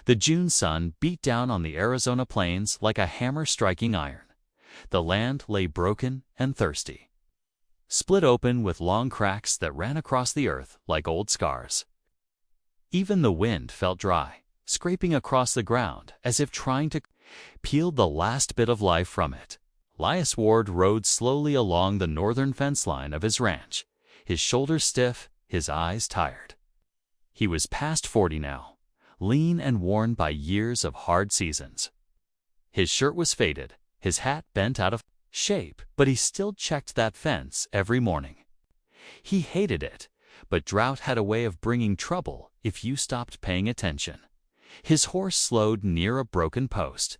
The June sun beat down on the Arizona plains like a hammer striking iron. The land lay broken and thirsty, split open with long cracks that ran across the earth like old scars. Even the wind felt dry, scraping across the ground as if trying to peel the last bit of life from it. Elias Ward rode slowly along the northern fence line of his ranch, his shoulders stiff, his eyes tired. He was past 40 now, lean and worn by years of hard seasons. His shirt was faded, his hat bent out of shape, but he still checked that fence every morning. He hated it, but drought had a way of bringing trouble if you stopped paying attention. His horse slowed near a broken post.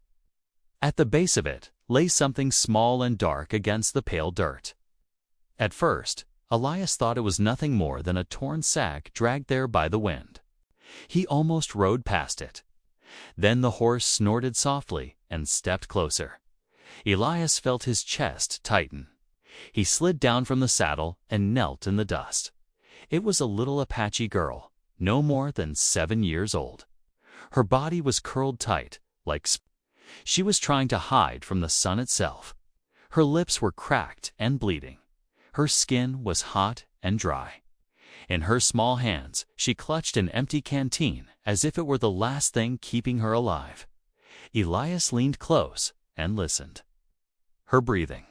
At the base of it lay something small and dark against the pale dirt. At first, Elias thought it was nothing more than a torn sack dragged there by the wind. He almost rode past it. Then the horse snorted softly and stepped closer. Elias felt his chest tighten. He slid down from the saddle and knelt in the dust. It was a little Apache girl, no more than 7 years old. Her body was curled tight, like she was trying to hide from the sun itself. Her lips were cracked and bleeding. Her skin was hot and dry. In her small hands, she clutched an empty canteen as if it were the last thing keeping her alive. Elias leaned close and listened. Her breathing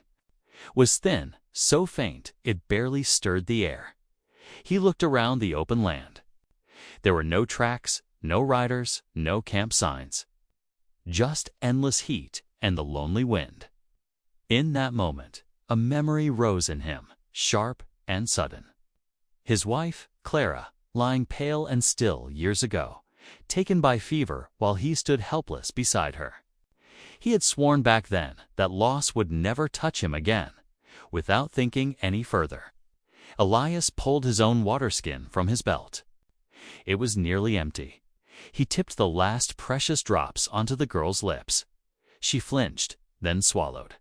was thin, so faint it barely stirred the air. He looked around the open land. There were no tracks, no riders, no camp signs. Just endless heat and the lonely wind. In that moment, a memory rose in him, sharp and sudden. His wife, Clara, lying pale and still years ago, taken by fever while he stood helpless beside her. He had sworn back then that loss would never touch him again. Without thinking any further, Elias pulled his own water skin from his belt. It was nearly empty. He tipped the last precious drops onto the girl's lips. She flinched, then swallowed.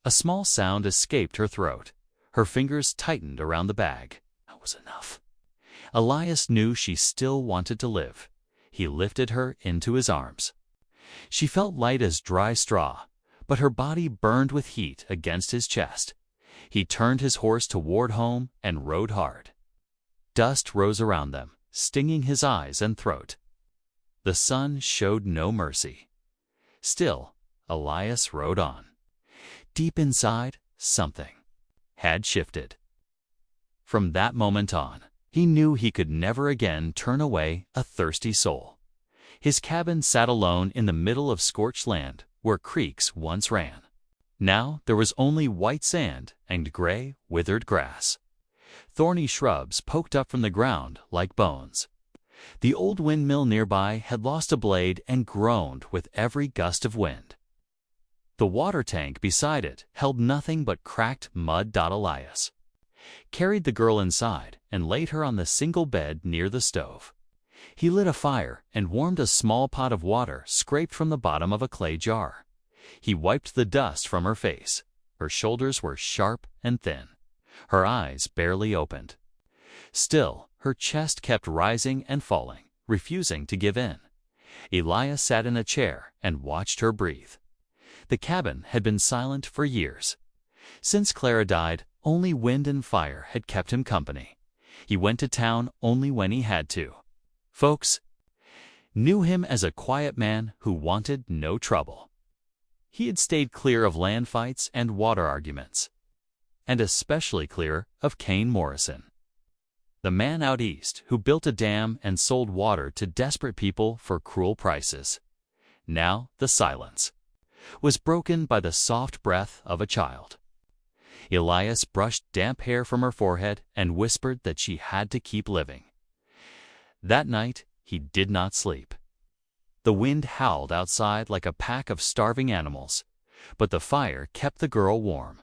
A small sound escaped her throat. Her fingers tightened around the bag. That was enough. Elias knew she still wanted to live. He lifted her into his arms. She felt light as dry straw, but her body burned with heat against his chest. He turned his horse toward home and rode hard. Dust rose around them, stinging his eyes and throat. The sun showed no mercy. Still, Elias rode on. Deep inside, something had shifted. From that moment on, he knew he could never again turn away a thirsty soul. His cabin sat alone in the middle of scorched land where creeks once ran. Now there was only white sand and gray, withered grass. Thorny shrubs poked up from the ground like bones. The old windmill nearby had lost a blade and groaned with every gust of wind. The water tank beside it held nothing but cracked mud. Elias carried the girl inside and laid her on the single bed near the stove. He lit a fire and warmed a small pot of water scraped from the bottom of a clay jar. He wiped the dust from her face. Her shoulders were sharp and thin. Her eyes barely opened. Still, her chest kept rising and falling, refusing to give in. Elias sat in a chair and watched her breathe. The cabin had been silent for years. Since Clara died, only wind and fire had kept him company. He went to town only when he had to. Folks knew him as a quiet man who wanted no trouble. He had stayed clear of land fights and water arguments, and especially clear of Kane Morrison, the man out east who built a dam and sold water to desperate people for cruel prices. Now the silence was broken by the soft breath of a child. Elias brushed damp hair from her forehead and whispered that she had to keep living. That night, he did not sleep. The wind howled outside like a pack of starving animals, but the fire kept the girl warm.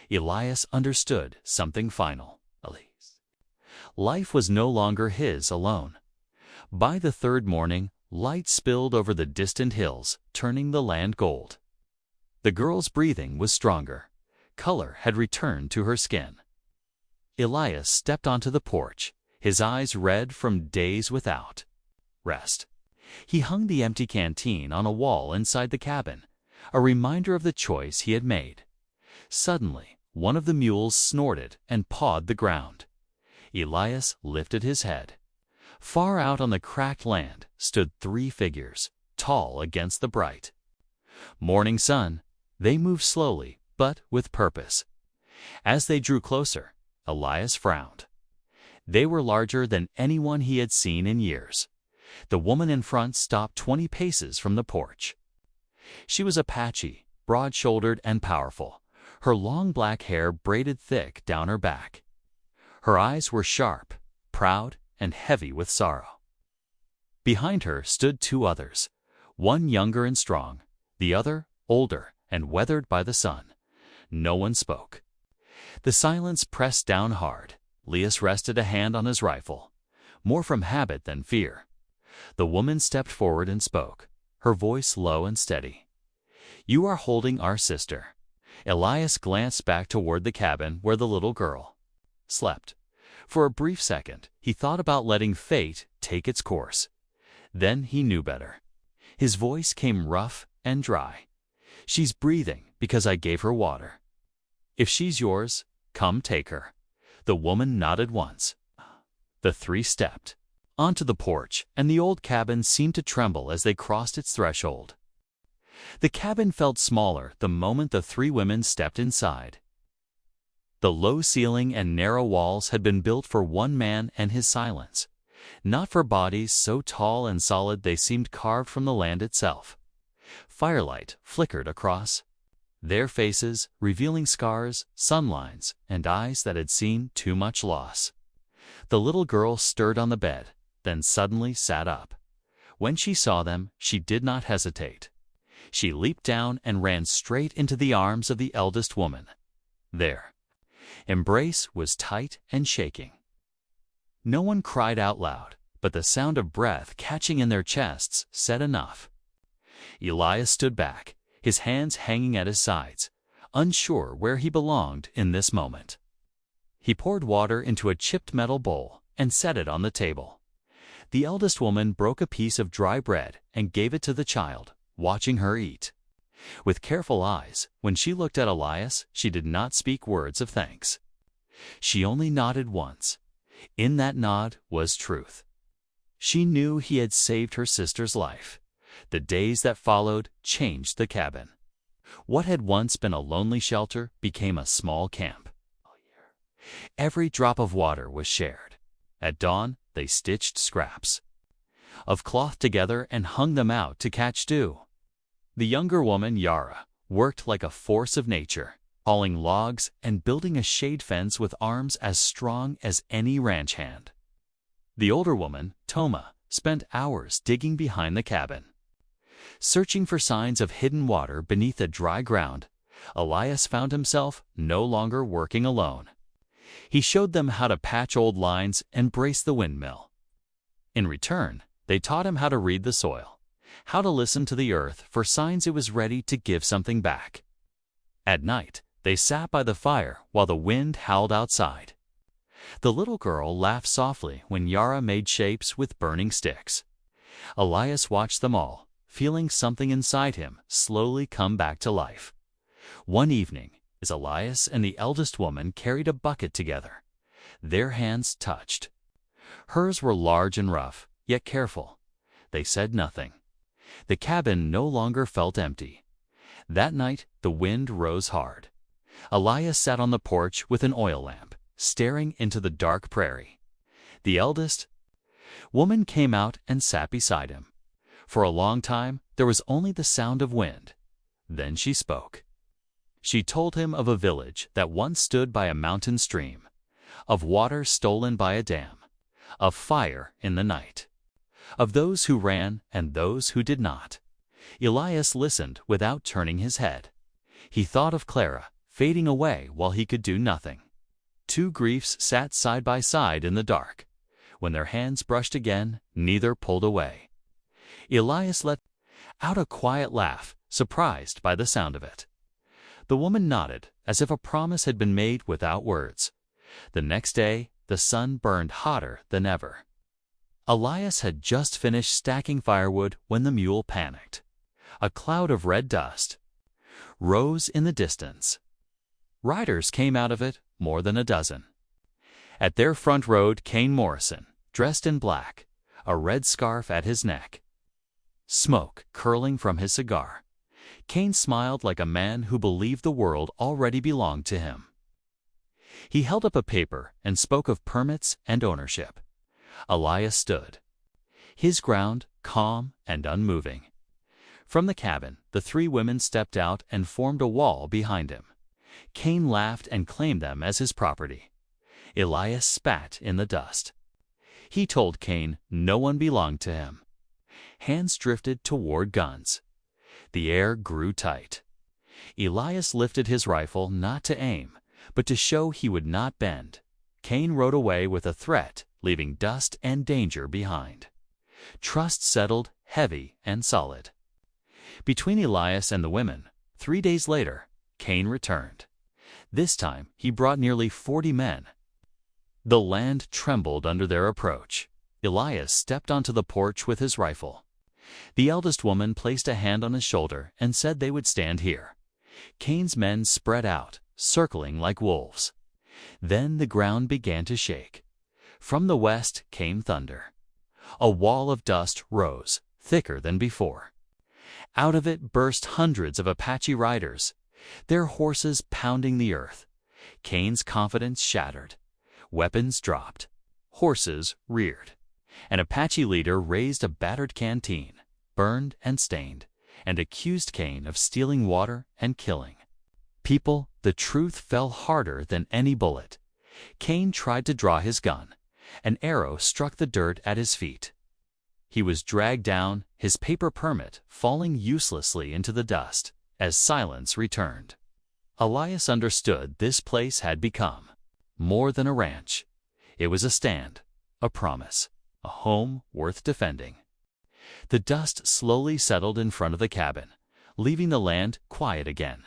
Elias understood something final. Life was no longer his alone. By the third morning, light spilled over the distant hills, turning the land gold. The girl's breathing was stronger. Color had returned to her skin. Elias stepped onto the porch, his eyes red from days without rest. He hung the empty canteen on a wall inside the cabin, a reminder of the choice he had made. Suddenly, one of the mules snorted and pawed the ground. Elias lifted his head. Far out on the cracked land stood 3 figures, tall against the bright morning sun. They moved slowly, but with purpose. As they drew closer, Elias frowned. They were larger than anyone he had seen in years. The woman in front stopped 20 paces from the porch. She was Apache, broad-shouldered and powerful, her long black hair braided thick down her back. Her eyes were sharp, proud, and heavy with sorrow. Behind her stood 2 others, one younger and strong, the other older and weathered by the sun. No one spoke. The silence pressed down hard. Elias rested a hand on his rifle, more from habit than fear. The woman stepped forward and spoke, her voice low and steady. "You are holding our sister." Elias glanced back toward the cabin where the little girl slept. For a brief second, he thought about letting fate take its course. Then he knew better. His voice came rough and dry. "She's breathing because I gave her water. If she's yours, come take her." The woman nodded once. The 3 stepped onto the porch, and the old cabin seemed to tremble as they crossed its threshold. The cabin felt smaller the moment the 3 women stepped inside. The low ceiling and narrow walls had been built for one man and his silence, not for bodies so tall and solid they seemed carved from the land itself. Firelight flickered across their faces, revealing scars, sunlines, and eyes that had seen too much loss. The little girl stirred on the bed, then suddenly sat up. When she saw them, she did not hesitate. She leaped down and ran straight into the arms of the eldest woman. Their embrace was tight and shaking. No one cried out loud, but the sound of breath catching in their chests said enough. Elias stood back, his hands hanging at his sides, unsure where he belonged in this moment. He poured water into a chipped metal bowl and set it on the table. The eldest woman broke a piece of dry bread and gave it to the child, watching her eat. With careful eyes, when she looked at Elias, she did not speak words of thanks. She only nodded once. In that nod was truth. She knew he had saved her sister's life. The days that followed changed the cabin. What had once been a lonely shelter became a small camp. Every drop of water was shared. At dawn, they stitched scraps of cloth together and hung them out to catch dew. The younger woman, Yara, worked like a force of nature, hauling logs and building a shade fence with arms as strong as any ranch hand. The older woman, Toma, spent hours digging behind the cabin. Searching for signs of hidden water beneath the dry ground, Elias found himself no longer working alone. He showed them how to patch old lines and brace the windmill. In return, they taught him how to read the soil, how to listen to the earth for signs it was ready to give something back. At night, they sat by the fire while the wind howled outside. The little girl laughed softly when Yara made shapes with burning sticks. Elias watched them all, feeling something inside him slowly come back to life. One evening, as Elias and the eldest woman carried a bucket together, their hands touched. Hers were large and rough, yet careful. They said nothing. The cabin no longer felt empty. That night, the wind rose hard. Elias sat on the porch with an oil lamp, staring into the dark prairie. The eldest woman came out and sat beside him. For a long time, there was only the sound of wind. Then she spoke. She told him of a village that once stood by a mountain stream, of water stolen by a dam, of fire in the night, of those who ran and those who did not. Elias listened without turning his head. He thought of Clara, fading away while he could do nothing. Two griefs sat side by side in the dark. When their hands brushed again, neither pulled away. Elias let out a quiet laugh, surprised by the sound of it. The woman nodded, as if a promise had been made without words. The next day, the sun burned hotter than ever. Elias had just finished stacking firewood when the mule panicked. A cloud of red dust rose in the distance. Riders came out of it, more than a dozen. At their front rode Kane Morrison, dressed in black, a red scarf at his neck, smoke curling from his cigar. Kane smiled like a man who believed the world already belonged to him. He held up a paper and spoke of permits and ownership. Elias stood, his ground calm and unmoving. From the cabin, the three women stepped out and formed a wall behind him. Kane laughed and claimed them as his property. Elias spat in the dust. He told Kane no one belonged to him. Hands drifted toward guns. The air grew tight. Elias lifted his rifle not to aim, but to show he would not bend. Kane rode away with a threat, leaving dust and danger behind. Trust settled, heavy and solid. Between Elias and the women, 3 days later, Kane returned. This time he brought nearly 40 men. The land trembled under their approach. Elias stepped onto the porch with his rifle. The eldest woman placed a hand on his shoulder and said they would stand here. Kane's men spread out, circling like wolves. Then the ground began to shake. From the west came thunder. A wall of dust rose, thicker than before. Out of it burst hundreds of Apache riders, their horses pounding the earth. Kane's confidence shattered. Weapons dropped. Horses reared. An Apache leader raised a battered canteen, burned and stained, and accused Kane of stealing water and killing people. The truth fell harder than any bullet. Kane tried to draw his gun. An arrow struck the dirt at his feet. He was dragged down, his paper permit falling uselessly into the dust as silence returned. Elias understood this place had become more than a ranch. It was a stand, a promise, a home worth defending. The dust slowly settled in front of the cabin, leaving the land quiet again.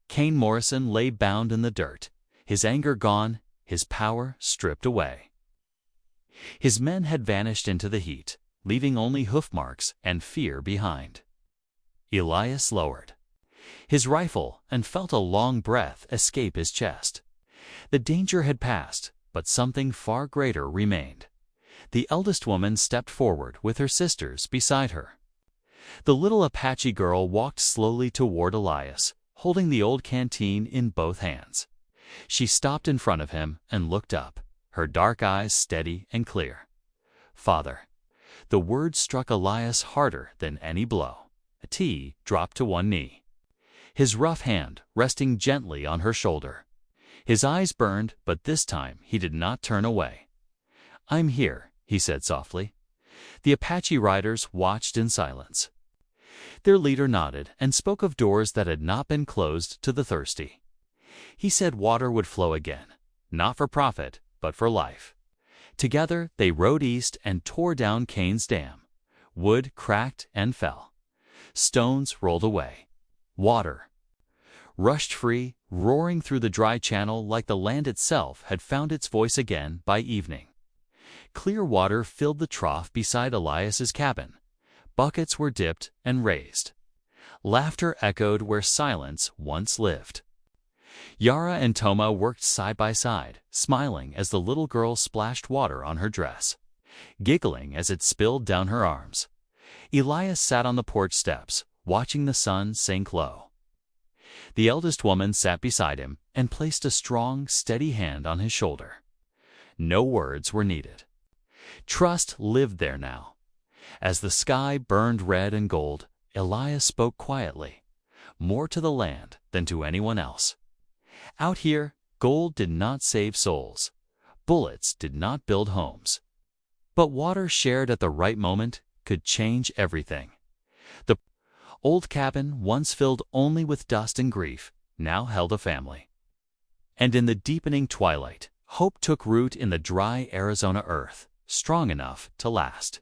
Kane Morrison lay bound in the dirt, his anger gone, his power stripped away. His men had vanished into the heat, leaving only hoof marks and fear behind. Elias lowered his rifle and felt a long breath escape his chest. The danger had passed, but something far greater remained. The eldest woman stepped forward with her sisters beside her. The little Apache girl walked slowly toward Elias, holding the old canteen in both hands. She stopped in front of him and looked up, her dark eyes steady and clear. "Father." The word struck Elias harder than any blow. T dropped to one knee, his rough hand resting gently on her shoulder. His eyes burned, but this time he did not turn away. "I'm here," he said softly. The Apache riders watched in silence. Their leader nodded and spoke of doors that had not been closed to the thirsty. He said water would flow again, not for profit, but for life. Together they rode east and tore down Kane's dam. Wood cracked and fell. Stones rolled away. Water rushed free, roaring through the dry channel like the land itself had found its voice again by evening. Clear water filled the trough beside Elias's cabin. Buckets were dipped and raised. Laughter echoed where silence once lived. Yara and Toma worked side by side, smiling as the little girl splashed water on her dress, giggling as it spilled down her arms. Elias sat on the porch steps, watching the sun sink low. The eldest woman sat beside him and placed a strong, steady hand on his shoulder. No words were needed. Trust lived there now. As the sky burned red and gold, Elias spoke quietly, more to the land than to anyone else. Out here, gold did not save souls. Bullets did not build homes. But water shared at the right moment could change everything. The old cabin, once filled only with dust and grief, now held a family. And in the deepening twilight, hope took root in the dry Arizona earth, strong enough to last.